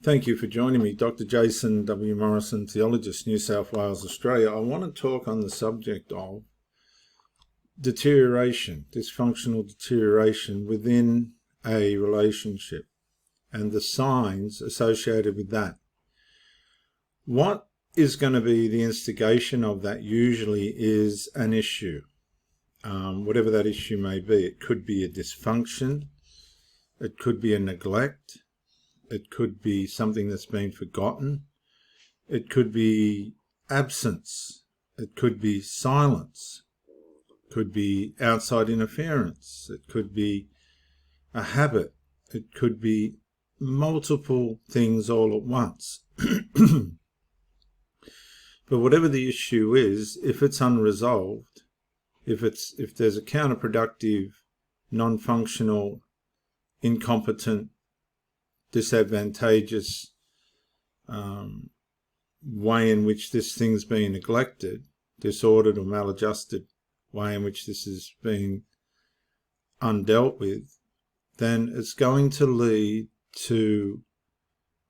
Thank you for joining me, Dr. Jason W. Morrison, theologist, New South Wales, Australia. I want to talk on the subject of deterioration, dysfunctional deterioration within a relationship and the signs associated with that. What is going to be the instigation of that usually is an issue, whatever that issue may be. It could be a dysfunction, it could be a neglect, it could be something that's been forgotten. It could be absence. It could be silence. It could be outside interference. It could be a habit. It could be multiple things all at once. But whatever the issue is, if it's unresolved, if there's a counterproductive, non-functional, incompetent, disadvantageous way in which this thing's being neglected, disordered or maladjusted way in which this is being undealt with, then it's going to lead to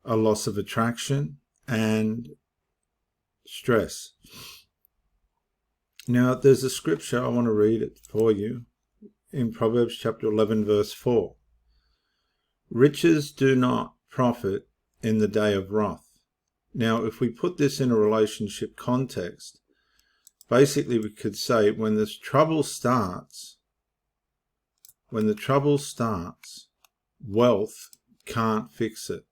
a loss of attraction and stress. Now, there's a scripture, I want to read it for you, in Proverbs chapter 11, verse 4. Riches do not profit in the day of wrath. Now, if we put this in a relationship context, basically we could say when the trouble starts, wealth can't fix it.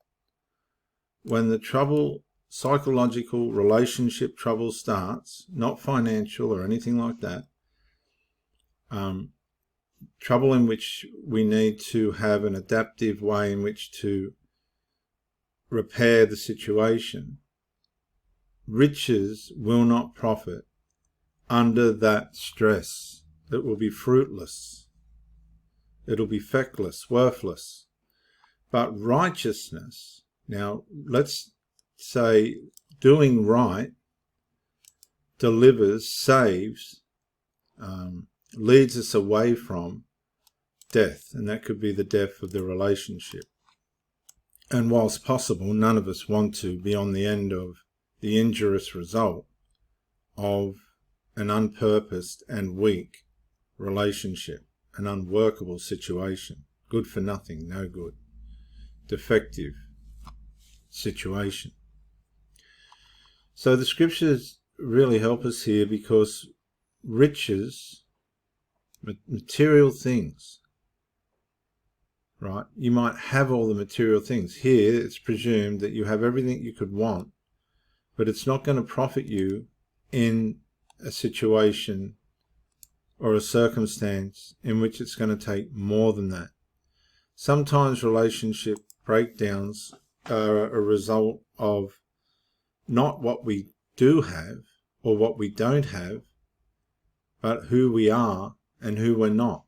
When the trouble, psychological relationship trouble starts, not financial or anything like that, trouble in which we need to have an adaptive way in which to repair the situation, riches will not profit under that stress. It will be fruitless. It'll be feckless, worthless. But righteousness, now let's say doing right delivers, saves, leads us away from death, and that could be the death of the relationship. And whilst possible, none of us want to be on the end of the injurious result of an unpurposed and weak relationship, an unworkable situation, good for nothing, no good, defective situation. So the scriptures really help us here, because riches, material things, right? You might have all the material things. Here it's presumed that you have everything you could want, but it's not going to profit you in a situation or a circumstance in which it's going to take more than that. Sometimes relationship breakdowns are a result of not what we do have or what we don't have, but who we are and who we're not.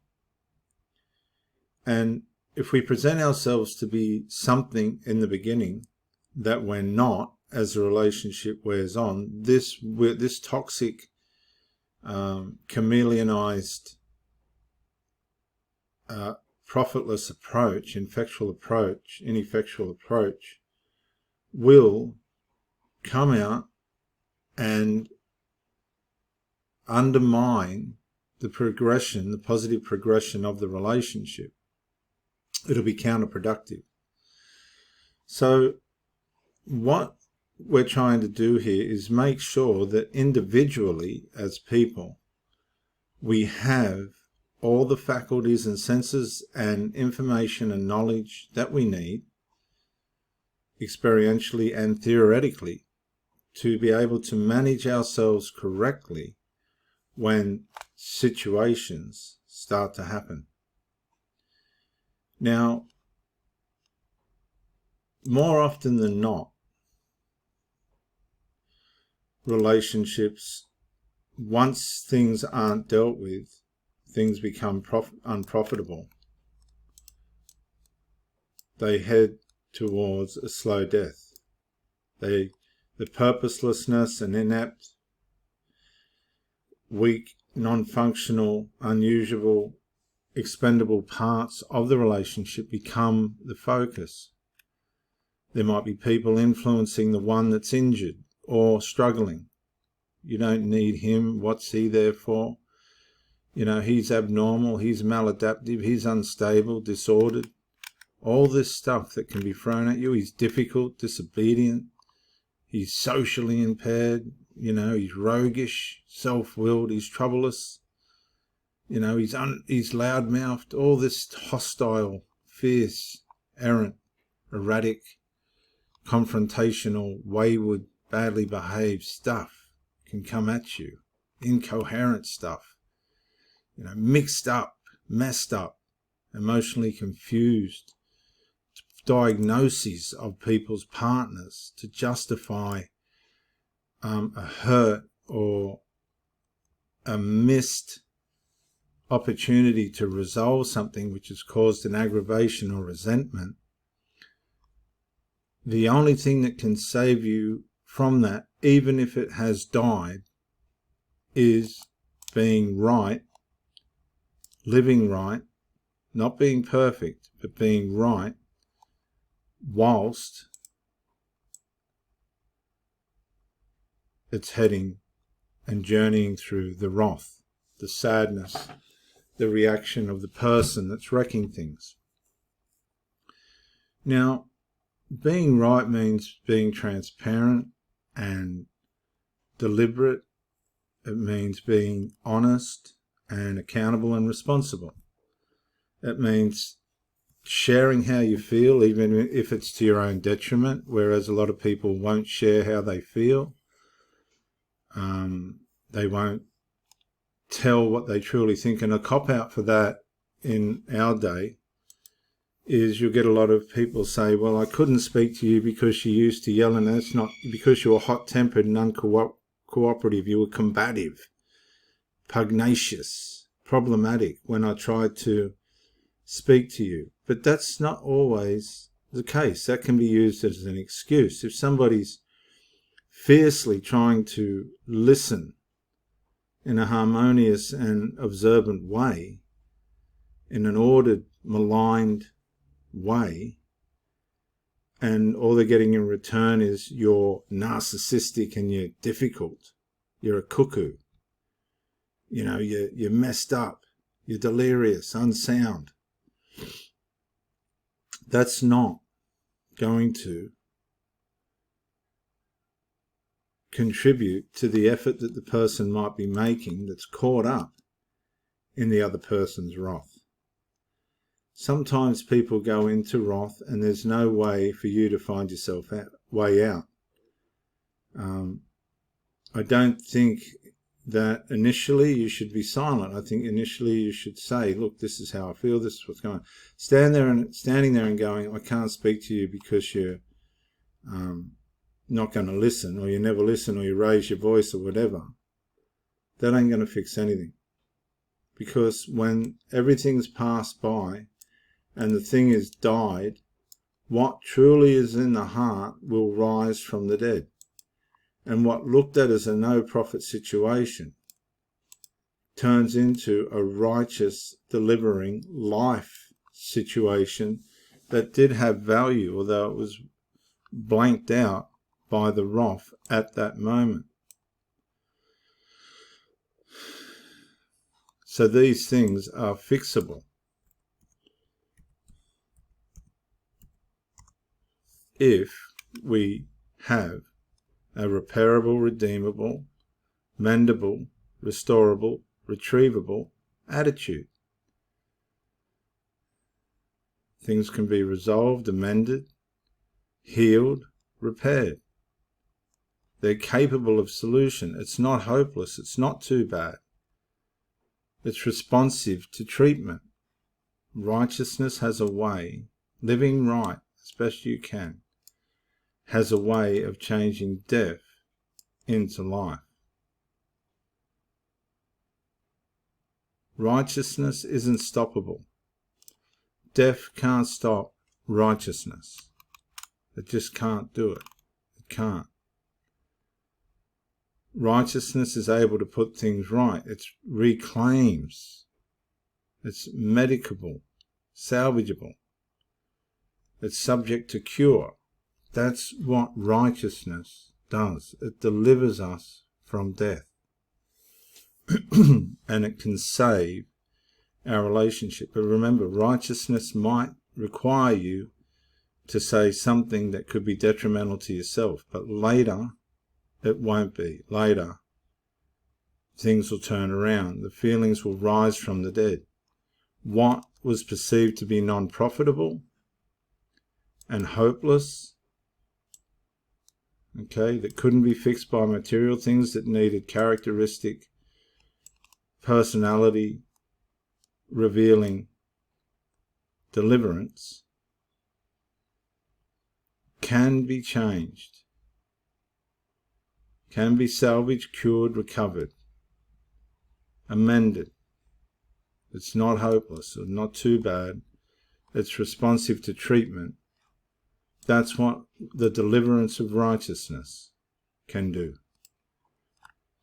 And if we present ourselves to be something in the beginning that we're not, as the relationship wears on, this toxic, chameleonized, profitless approach, ineffectual approach, will come out and undermine the progression, the positive progression of the relationship. It'll be counterproductive. So what we're trying to do here is make sure that individually, as people, we have all the faculties and senses and information and knowledge that we need, experientially and theoretically, to be able to manage ourselves correctly when situations start to happen. Now, more often than not, relationships, once things aren't dealt with, things become unprofitable. They head towards a slow death. The purposelessness and inept, weak, non-functional, unusual, expendable parts of the relationship become the focus. There might be people influencing the one that's injured or struggling. You don't need him. What's he there for? You know, he's abnormal, he's maladaptive, he's unstable, disordered. All this stuff that can be thrown at you. He's difficult, disobedient. He's socially impaired. You know, he's roguish, self-willed, he's troublous. You know, he's loud-mouthed. All this hostile, fierce, errant, erratic, confrontational, wayward, badly behaved stuff can come at you. Incoherent stuff. You know, mixed up, messed up, emotionally confused. Diagnoses of people's partners to justify a hurt or a missed opportunity to resolve something which has caused an aggravation or resentment. The only thing that can save you from that, even if it has died, is being right, living right, not being perfect, but being right, whilst it's heading and journeying through the wrath, the sadness, the reaction of the person that's wrecking things. Now, being right means being transparent and deliberate. It means being honest and accountable and responsible. It means sharing how you feel, even if it's to your own detriment, whereas a lot of people won't share how they feel. They won't tell what they truly think. And a cop-out for that in our day is you'll get a lot of people say, well, I couldn't speak to you because you used to yell, and that's not because you were hot-tempered and uncooperative. You were combative, pugnacious, problematic when I tried to speak to you. But that's not always the case. That can be used as an excuse. If somebody's fiercely trying to listen in a harmonious and observant way, in an ordered, maligned way, and all they're getting in return is you're narcissistic and you're difficult, you're a cuckoo, you know, you're messed up, you're delirious, unsound, that's not going to contribute to the effort that the person might be making that's caught up in the other person's wrath. Sometimes people go into wrath and there's no way for you to find yourself way out. I don't think that initially you should be silent. I think initially you should say, look, this is how I feel, this is what's going on. Standing there and going, I can't speak to you because you're not going to listen, or you never listen, or you raise your voice, or whatever, that ain't going to fix anything. Because when everything's passed by and the thing is died, what truly is in the heart will rise from the dead. And what looked at as a no-profit situation turns into a righteous, delivering life situation that did have value, although it was blanked out by the wrath at that moment. So these things are fixable if we have a repairable, redeemable, mendable, restorable, retrievable attitude. Things can be resolved, amended, healed, repaired. They're capable of solution. It's not hopeless. It's not too bad. It's responsive to treatment. Righteousness has a way, living right as best you can, has a way of changing death into life. Righteousness isn't stoppable. Death can't stop righteousness. It just can't do it. It can't. Righteousness is able to put things right. It reclaims. It's medicable, salvageable. It's subject to cure. That's what righteousness does. It delivers us from death. And it can save our relationship. But remember, righteousness might require you to say something that could be detrimental to yourself, but later it won't be. Later things will turn around. The feelings will rise from the dead. What was perceived to be non-profitable and hopeless, okay, that couldn't be fixed by material things, that needed characteristic, personality revealing deliverance, can be changed, can be salvaged, cured, recovered, amended. It's not hopeless or not too bad. It's responsive to treatment. That's what the deliverance of righteousness can do.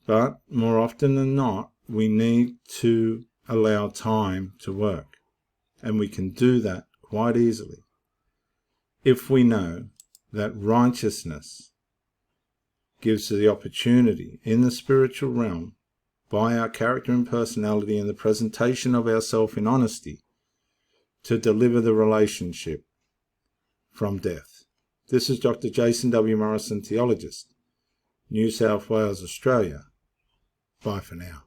But more often than not, we need to allow time to work. And we can do that quite easily if we know that righteousness gives us the opportunity in the spiritual realm, by our character and personality and the presentation of ourselves in honesty, to deliver the relationship from death. This is Dr. Jason W. Morrison, Theologist, New South Wales, Australia. Bye for now.